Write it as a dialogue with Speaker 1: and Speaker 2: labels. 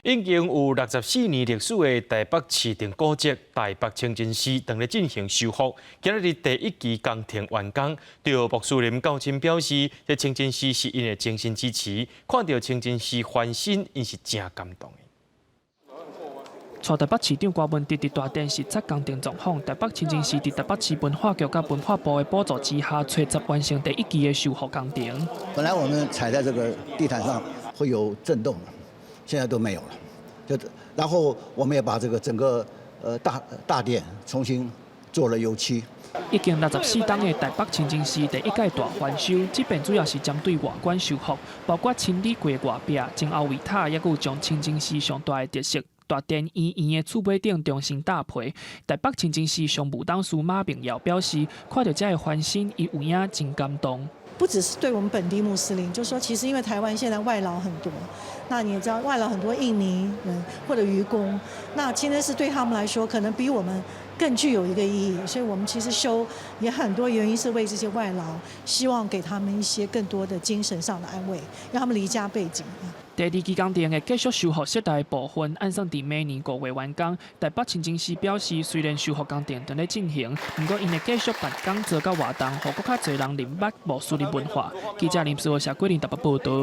Speaker 1: 已经有64年历史的台北市定古迹台北清真寺，正在进行修复。今日第一期工程完工，对穆斯林教亲表示，这清真寺是因的精神支持，看到清真寺翻新，因是真感动的。
Speaker 2: 蔡台北市长郭文哲伫大电视侧工程状况，台北清真寺伫台北市文化局甲文化部的补助之下，垂直完成第一期的修复工程。
Speaker 3: 本来我们踩在这个地毯上会有震动，现在都没有了。然后我们也把这个整个大殿重新做了油漆。
Speaker 2: 已经64档的台北清真寺第一届大翻修，这边主要是针对外观修复，包括清理过外壁、前后围塔，也有将清真寺上大的特色。大殿圆圆的厝尾顶重新搭配。台北清真寺常务董事马炳尧表示，看到这个翻新，伊有影真感动。
Speaker 4: 不只是对我们本地穆斯林，就是说，其实因为台湾现在外劳很多，那你也知道外劳很多印尼人或者渔工，那清真寺对他们来说，可能比我们更具有一个意义。所以我们其实修也很多原因是为这些外劳，希望给他们一些更多的精神上的安慰，让他们离家背景。
Speaker 2: 第二期工程的继续修复室内部分，按算伫明年5月完工。台北清真寺表示，虽然修复工程正在进行，不过因会继续办讲座甲活动，让更较侪人明白穆斯林文化。记者林思华、谢桂林台北报道。